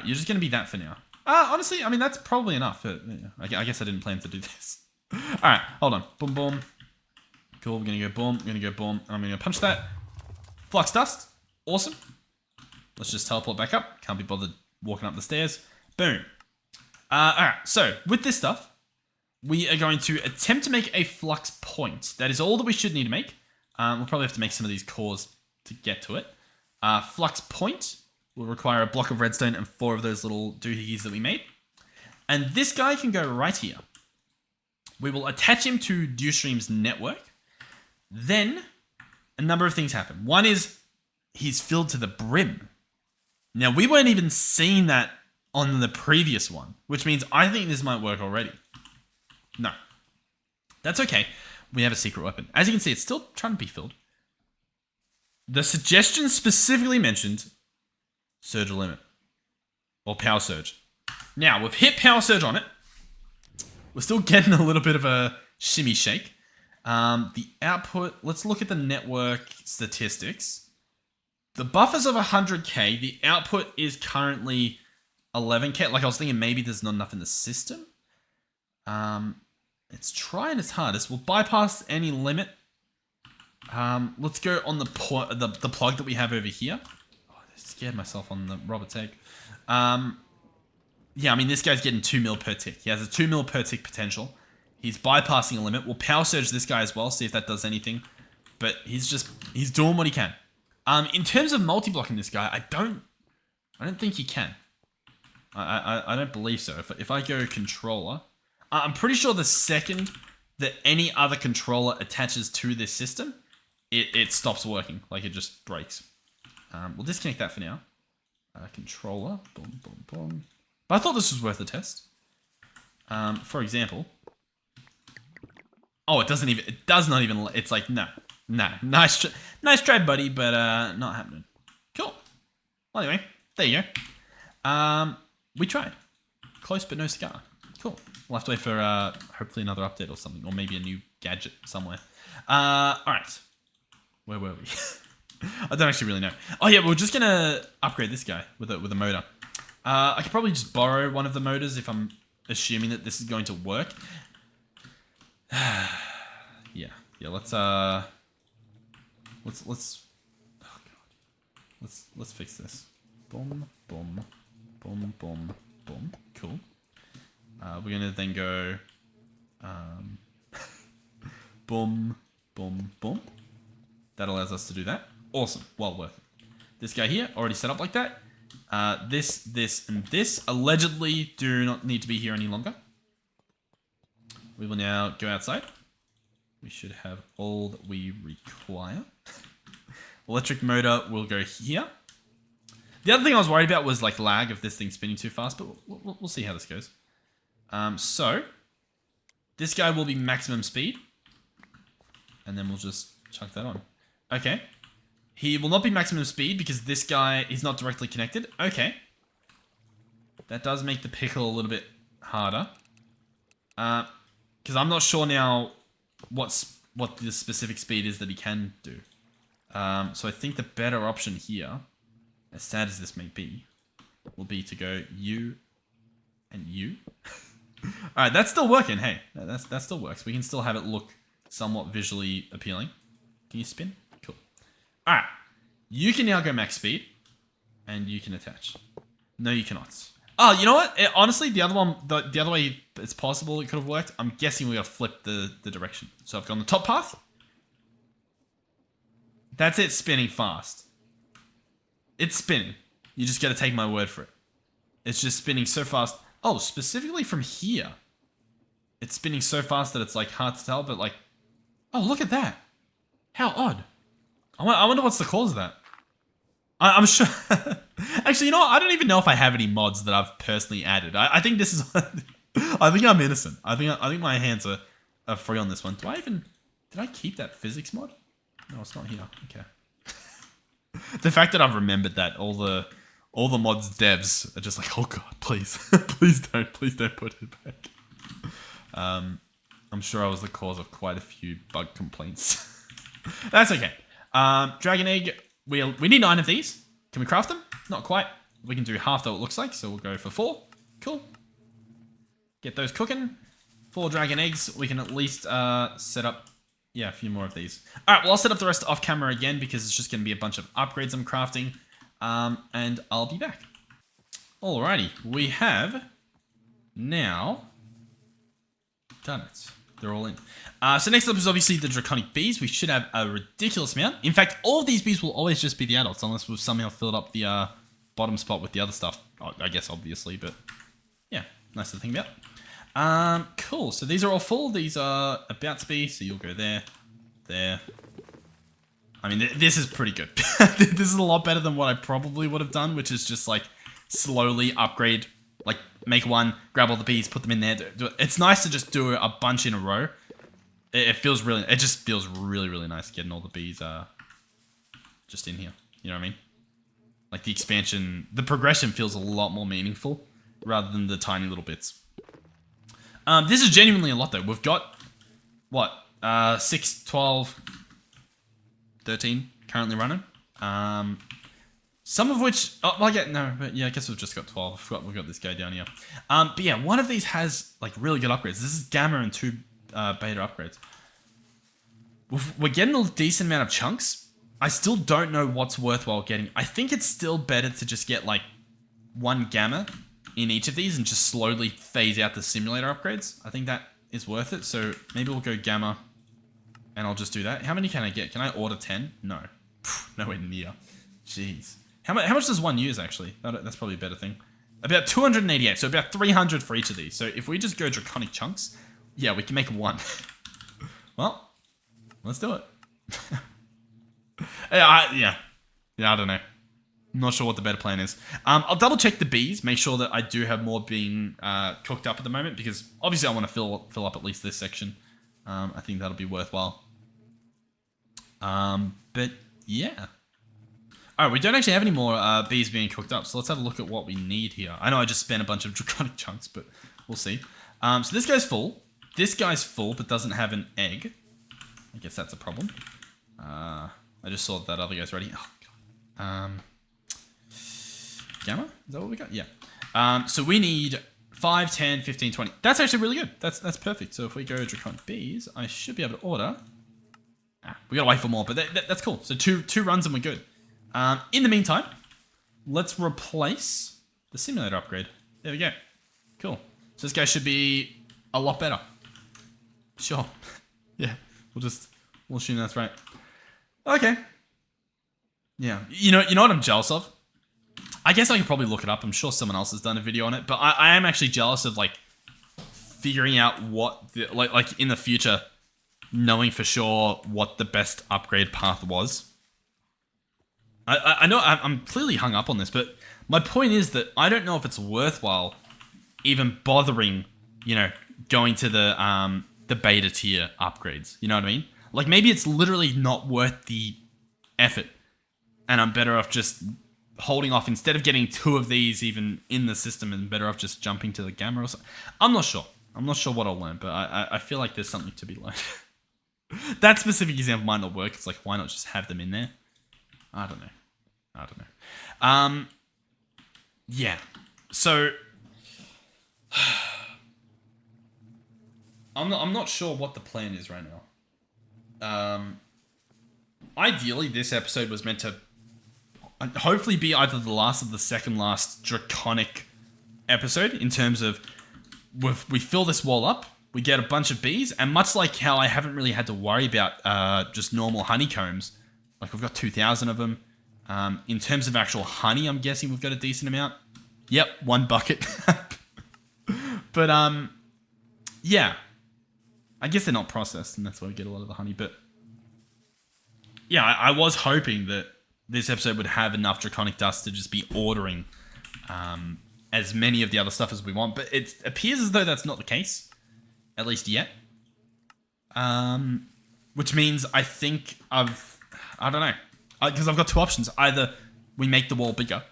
you're just going to be that for now. Honestly, I mean, that's probably enough. I guess I didn't plan to do this. Alright, hold on. Boom, boom. Cool, we're going to go boom, we're going to go boom, and I'm going to punch that. Flux dust. Awesome. Let's just teleport back up. Can't be bothered walking up the stairs. Boom. Alright, so with this stuff, we are going to attempt to make a flux point. That is all that we should need to make. We'll probably have to make some of these cores to get to it. Flux point will require a block of redstone and 4 of those little doohickeys that we made. And this guy can go right here. We will attach him to Dewstream's network. Then, a number of things happen. One is, he's filled to the brim. Now, we weren't even seeing that on the previous one, which means I think this might work already. No. That's okay. We have a secret weapon. As you can see, it's still trying to be filled. The suggestion specifically mentioned surge limit. Or power surge. Now, we've hit power surge on it. We're still getting a little bit of a shimmy shake. The output, let's look at the network statistics. The buffer's of 100k. The output is currently 11k. Like, I was thinking maybe there's not enough in the system. It's trying its hardest. We'll bypass any limit. Let's go on the plug that we have over here. Oh, I scared myself on the Robert's egg. Yeah, I mean, this guy's getting 2 mil per tick. He has a 2 mil per tick potential. He's bypassing a limit. We'll power surge this guy as well, see if that does anything. But he's doing what he can. In terms of multi-blocking this guy, I don't think he can. I don't believe so. If I go controller, I'm pretty sure the second that any other controller attaches to this system, it stops working. Like, it just breaks. We'll disconnect that for now. Controller, boom, boom, boom. But I thought this was worth a test. For example, oh, it does not even, it's like, no, nice try, buddy, but not happening. Cool. Well, anyway, there you go. We tried. Close, but no cigar. Cool. We'll have to wait for hopefully another update or something, or maybe a new gadget somewhere. All right. Where were we? I don't actually really know. Oh yeah, we're just gonna upgrade this guy with a motor. I could probably just borrow one of the motors if I'm assuming that this is going to work. Yeah. Let's oh god. Let's fix this. Boom, boom, boom, boom, boom. Cool. We're gonna then go boom, boom, boom. That allows us to do that. Awesome. Well worth it. This guy here, already set up like that. This, and this allegedly do not need to be here any longer. We will now go outside. We should have all that we require. Electric motor will go here. The other thing I was worried about was like lag if this thing's spinning too fast, but we'll see how this goes. So this guy will be maximum speed. And then we'll just chuck that on. Okay. He will not be maximum speed because this guy is not directly connected. Okay. That does make the pickle a little bit harder. Because I'm not sure now what the specific speed is that he can do. So I think the better option here, as sad as this may be, will be to go you and you. Alright, that's still working. Hey, that still works. We can still have it look somewhat visually appealing. Can you spin? Cool. Alright. You can now go max speed. And you can attach. No, you cannot. Oh, you know what? Honestly, the other one, the other way it's possible it could have worked, I'm guessing we got to flip the direction. So I've gone the top path. That's it spinning fast. It's spinning. You just got to take my word for it. It's just spinning so fast. Oh, specifically from here. It's spinning so fast that it's like hard to tell, but like, oh, look at that. How odd. I wonder what's the cause of that. I'm sure. Actually, you know what? I don't even know if I have any mods that I've personally added. I think this is. I think I'm innocent. I think my hands are free on this one. Did I keep that physics mod? No, it's not here. Okay. The fact that I've remembered that all the mods devs are just like, oh god, please, please don't put it back. I'm sure I was the cause of quite a few bug complaints. That's okay. Dragon egg. We need 9 of these. Can we craft them? Not quite. We can do half though it looks like, so we'll go for 4. Cool. Get those cooking. 4 dragon eggs. We can at least set up, yeah, a few more of these. All right, well, I'll set up the rest off camera again because it's just going to be a bunch of upgrades I'm crafting. And I'll be back. Alrighty, we have now done it. They're all in. So next up is obviously the Draconic bees. We should have a ridiculous amount. In fact, all of these bees will always just be the adults unless we've somehow filled up the bottom spot with the other stuff. I guess, obviously, but yeah, nice to think about. Cool, so these are all full. These are about to be, so you'll go there, there. I mean, this is pretty good. This is a lot better than what I probably would have done, which is just like slowly upgrade, like make one, grab all the bees, put them in there. It's nice to just do a bunch in a row. It just feels really, really nice getting all the bees just in here. You know what I mean? Like the expansion, the progression feels a lot more meaningful rather than the tiny little bits. This is genuinely a lot though. We've got, what, 6, 12... 13 currently running. Some of which, I guess we've just got 12. I forgot we've got this guy down here. But yeah, one of these has like really good upgrades. This is gamma and 2 beta upgrades. We're getting a decent amount of chunks. I still don't know what's worthwhile getting. I think it's still better to just get like 1 gamma in each of these and just slowly phase out the simulator upgrades. I think that is worth it. So maybe we'll go gamma. And I'll just do that. How many can I get? Can I order 10? No. Nowhere near. Jeez. How much does one use, actually? That's probably a better thing. About 288. So about 300 for each of these. So if we just go Draconic chunks, yeah, we can make 1. Well, let's do it. Yeah, I don't know. I'm not sure what the better plan is. I'll double check the bees. Make sure that I do have more being cooked up at the moment. Because obviously I want to fill up at least this section. I think that'll be worthwhile. But yeah. Alright, we don't actually have any more bees being cooked up, so let's have a look at what we need here. I know I just spent a bunch of Draconic chunks, but we'll see. So this guy's full. This guy's full, but doesn't have an egg. I guess that's a problem. I just saw that other guy's ready. Oh, God. Gamma? Is that what we got? Yeah. So we need 5, 10, 15, 20. That's actually really good. That's perfect. So if we go Draconic bees, I should be able to order. We gotta wait for more, but that's cool. So two runs and we're good. In the meantime, let's replace the simulator upgrade. There we go. Cool. So this guy should be a lot better. Sure. Yeah. We'll assume that's right. Okay. Yeah. You know what I'm jealous of? I guess I could probably look it up. I'm sure someone else has done a video on it, but I am actually jealous of like figuring out what like in the future, knowing for sure what the best upgrade path was. I know I'm clearly hung up on this, but my point is that I don't know if it's worthwhile even bothering, going to the beta tier upgrades. You know what I mean? Like maybe it's literally not worth the effort, and I'm better off just holding off instead of getting 2 of these even in the system, and better off just jumping to the gamma or something. I'm not sure. I'm not sure what I'll learn, but I feel like there's something to be learned. That specific example might not work. It's like, why not just have them in there? I don't know. Yeah. So I'm not sure what the plan is right now. Ideally, this episode was meant to hopefully be either the last or the second last Draconic episode in terms of we fill this wall up, we get a bunch of bees, and much like how I haven't really had to worry about just normal honeycombs, like we've got 2,000 of them. In terms of actual honey, I'm guessing we've got a decent amount. Yep, 1 bucket. But yeah, I guess they're not processed, and that's why we get a lot of the honey. But yeah, I was hoping that this episode would have enough Draconic dust to just be ordering as many of the other stuff as we want, but it appears as though that's not the case, at least yet. Which means I think I don't know, because I've got 2 options. Either we make the wall bigger,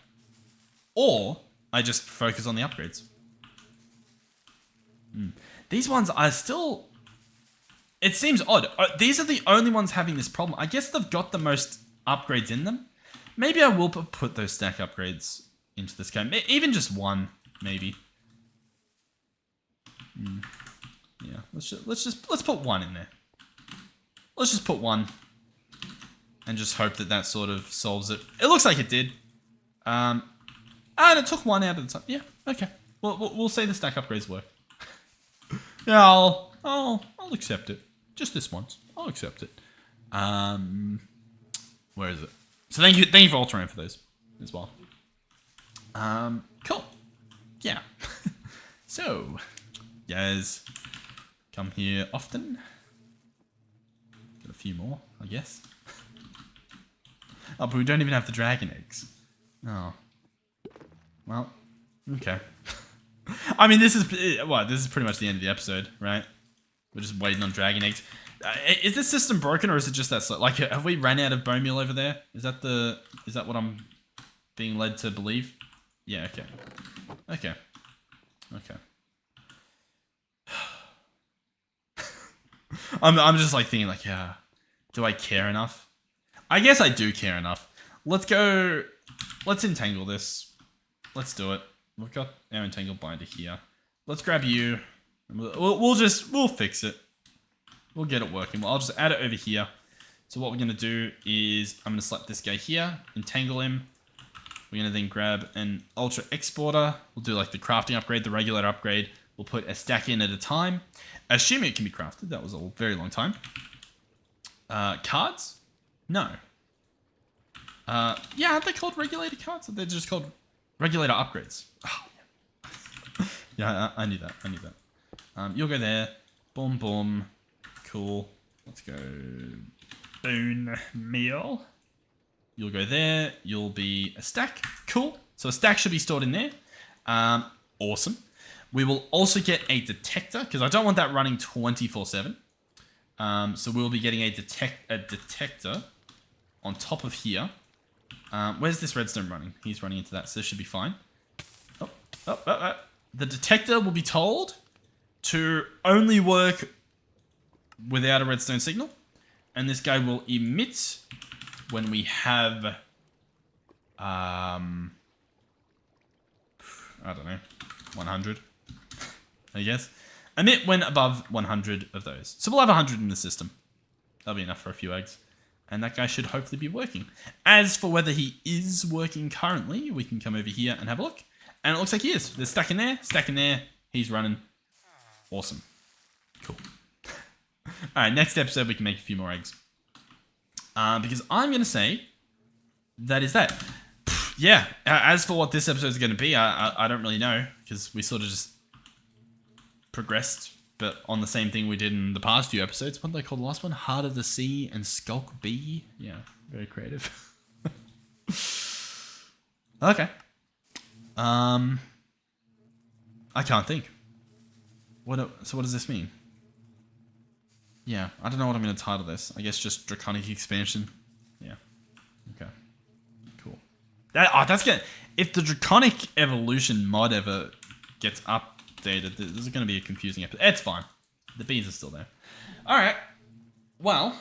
or I just focus on the upgrades. These ones are still... It seems odd. These are the only ones having this problem. I guess they've got the most upgrades in them. Maybe I will put those stack upgrades into this game. Even just one, maybe. Yeah, let's put one in there. Let's just put one. And just hope that sort of solves it. It looks like it did. And it took one out of the time. Yeah, okay. We'll say the stack upgrades work. Yeah, I'll accept it. Just this once. I'll accept it. Where is it? So thank you for altering for those as well. Cool. Yeah. So, guys, come here often. Got a few more, I guess. Oh, but we don't even have the dragon eggs. Oh. Well, okay. I mean, this is pretty much the end of the episode, right? We're just waiting on dragon eggs. Is this system broken, or is it just that slow? Like, have we ran out of bone meal over there? Is that what I'm being led to believe? Yeah, okay. Okay. Okay. I'm just like thinking like, yeah, do I care enough? I guess I do care enough. Let's entangle this. Let's do it. We've got our entangle binder here. Let's grab you. We'll fix it. We'll get it working. I'll just add it over here. So what we're going to do is I'm going to slap this guy here, entangle him. We're going to then grab an ultra exporter. We'll do like the crafting upgrade, the regulator upgrade. We'll put a stack in at a time. Assuming it can be crafted. That was a very long time. Cards? No. Yeah, aren't they called regulator cards? Or they're just called regulator upgrades. Oh, yeah. Yeah, I knew that. I knew that. You'll go there. Boom, boom. Cool. Let's go. Bone meal. You'll go there. You'll be a stack. Cool. So a stack should be stored in there. Awesome. We will also get a detector because I don't want that running 24/7. So we'll be getting a detector on top of here. Where's this redstone running? He's running into that, so this should be fine. The detector will be told to only work without a redstone signal. And this guy will emit when we have... I don't know, 100, I guess. Emit when above 100 of those. So we'll have 100 in the system. That'll be enough for a few eggs. And that guy should hopefully be working. As for whether he is working currently, we can come over here and have a look. And it looks like he is. There's stack in there, he's running. Awesome. Cool. Alright, next episode we can make a few more eggs. Because I'm going to say that is that. Yeah, as for what this episode is going to be, I don't really know. Because we sort of just progressed, but on the same thing we did in the past few episodes. What did they call the last one? Heart of the Sea and Skulk Bee. Yeah, very creative. Okay. I can't think. So what does this mean? Yeah, I don't know what I'm going to title this. I guess just Draconic Expansion. Yeah. Okay. Cool. That's good. If the Draconic Evolution mod ever gets updated, this is going to be a confusing episode. It's fine. The bees are still there. Alright. Well,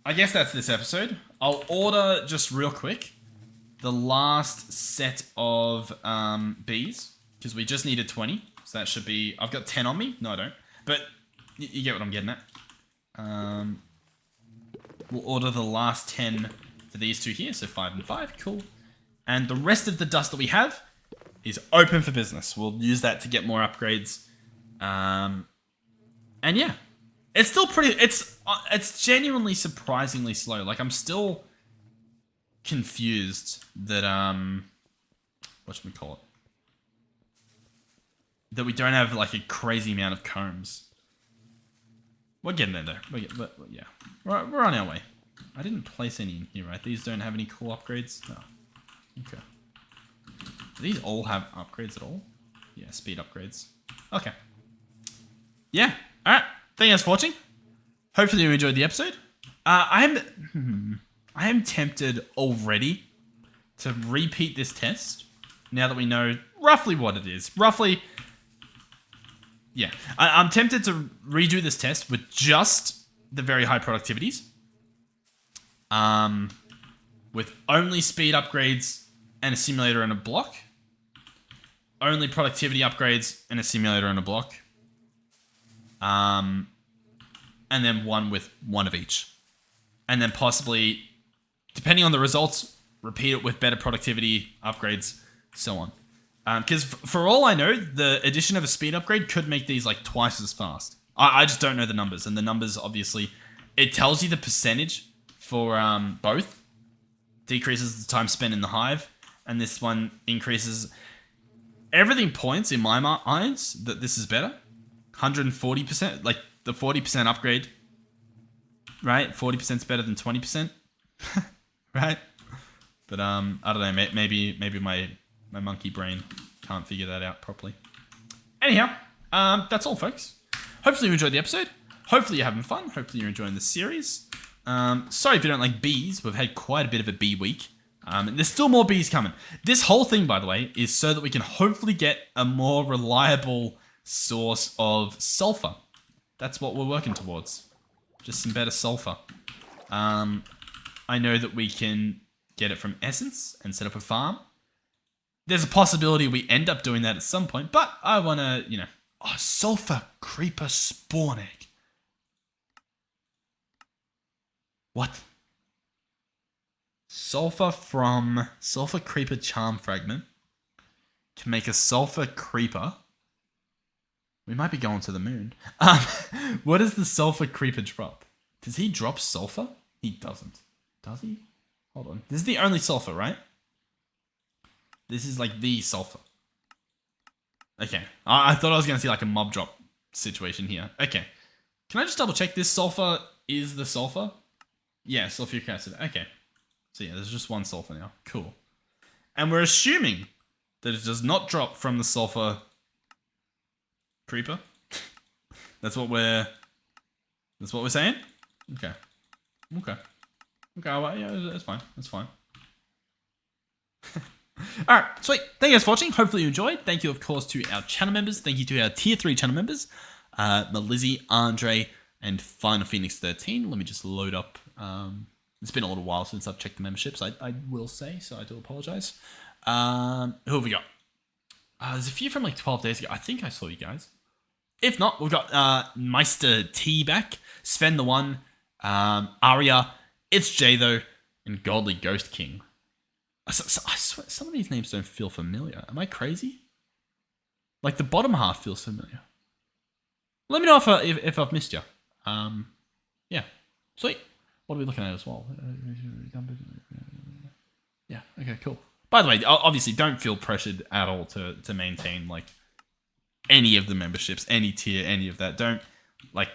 I guess that's this episode. I'll order, just real quick, the last set of bees. Because we just needed 20. So that should be... I've got 10 on me. No, I don't. But you get what I'm getting at. We'll order the last 10 for these two here. So 5 and 5. Cool. And the rest of the dust that we have is open for business. We'll use that to get more upgrades. And yeah. It's still pretty... It's genuinely surprisingly slow. Like, I'm still confused that... what should we call it? That we don't have, like, a crazy amount of combs. We're getting there, though. Yeah. We're on our way. I didn't place any in here, right? These don't have any cool upgrades? No. Okay. Do these all have upgrades at all? Yeah, speed upgrades. Okay. Yeah. Alright. Thank you guys for watching. Hopefully you enjoyed the episode. I am tempted already to repeat this test now that we know roughly what it is. Roughly... Yeah, I'm tempted to redo this test with just the very high productivities. with only speed upgrades and a simulator and a block. Only productivity upgrades and a simulator and a block. And then one with one of each. And then possibly, depending on the results, repeat it with better productivity upgrades, so on. Because for all I know, the addition of a speed upgrade could make these like twice as fast. I just don't know the numbers. And the numbers, obviously, it tells you the percentage for both. Decreases the time spent in the hive. And this one increases... Everything points in my eyes that this is better. 140%, like the 40% upgrade. Right? 40% is better than 20%. Right? But I don't know, maybe my monkey brain can't figure that out properly. Anyhow, that's all, folks. Hopefully you enjoyed the episode. Hopefully you're having fun. Hopefully you're enjoying the series. Sorry if you don't like bees. We've had quite a bit of a bee week. And there's still more bees coming. This whole thing, by the way, is so that we can hopefully get a more reliable source of sulfur. That's what we're working towards. Just some better sulfur. I know that we can get it from Essence and set up a farm. There's a possibility we end up doing that at some point, but I want to, you know... Oh, sulfur creeper spawn egg. What? Sulfur from sulfur creeper charm fragment can make a sulfur creeper. We might be going to the moon. What does the sulfur creeper drop? Does he drop sulfur? He doesn't. Does he? Hold on. This is the only sulfur, right? This is like the sulfur. Okay. I thought I was going to see like a mob drop situation here. Okay. Can I just double check this sulfur is the sulfur? Yeah, sulfuric acid. Okay. So yeah, there's just one sulfur now. Cool. And we're assuming that it does not drop from the sulfur creeper. That's what we're saying? Okay. Okay. Okay, well, yeah, that's fine. That's fine. Alright, sweet. Thank you guys for watching. Hopefully you enjoyed. Thank you, of course, to our channel members. Thank you to our Tier 3 channel members. Melizzy, Andre, and Final Phoenix 13. Let me just load up. It's been a little while since I've checked the memberships, I will say, so I do apologize. Who have we got? There's a few from like 12 days ago. I think I saw you guys. If not, we've got Meister T back, Sven the One, Arya, It's Jay though, and Godly Ghost King. I swear, some of these names don't feel familiar. Am I crazy? Like the bottom half feels familiar. Let me know if I've missed you. Yeah, sweet. What are we looking at as well? Yeah, okay, cool. By the way, obviously don't feel pressured at all to maintain like any of the memberships, any tier, any of that. Don't like,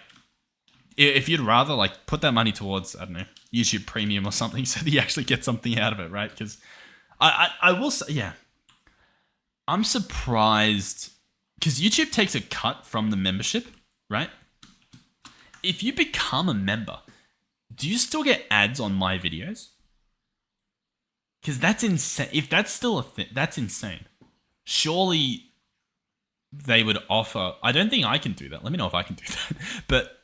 if you'd rather like put that money towards, I don't know, YouTube Premium or something so that you actually get something out of it, right? Because I will say, yeah, I'm surprised because YouTube takes a cut from the membership, right? If you become a member, do you still get ads on my videos? Because that's insane. If that's still a thing, that's insane. Surely they would offer... I don't think I can do that. Let me know if I can do that. But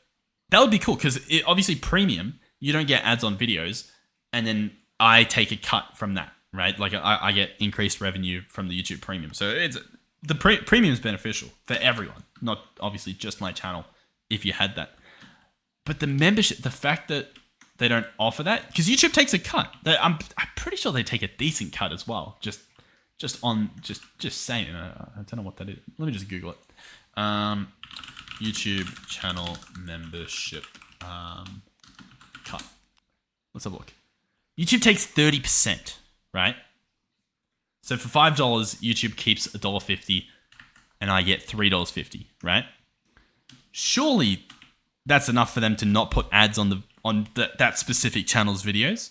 that would be cool because obviously premium, you don't get ads on videos and then I take a cut from that, right? Like I get increased revenue from the YouTube premium. So it's the premium is beneficial for everyone, not obviously just my channel if you had that. But the membership, the fact that they don't offer that, because YouTube takes a cut. I'm pretty sure they take a decent cut as well. Just saying. I don't know what that is. Let me just Google it. YouTube channel membership cut. Let's have a look. YouTube takes 30%, right? So for $5, YouTube keeps $1.50, and I get $3.50, right? Surely that's enough for them to not put ads on that specific channel's videos.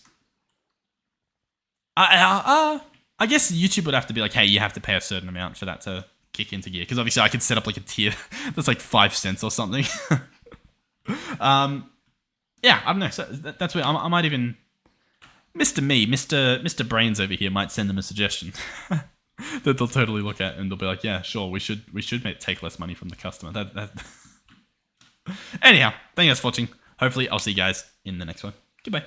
I guess YouTube would have to be like, hey, you have to pay a certain amount for that to kick into gear. Because obviously I could set up like a tier that's like 5 cents or something. Yeah, I don't know. So that's where I might even... Mr. Brains over here might send them a suggestion that they'll totally look at and they'll be like, yeah, sure, we should take less money from the customer. Anyhow, thank you guys for watching. Hopefully, I'll see you guys in the next one. Goodbye.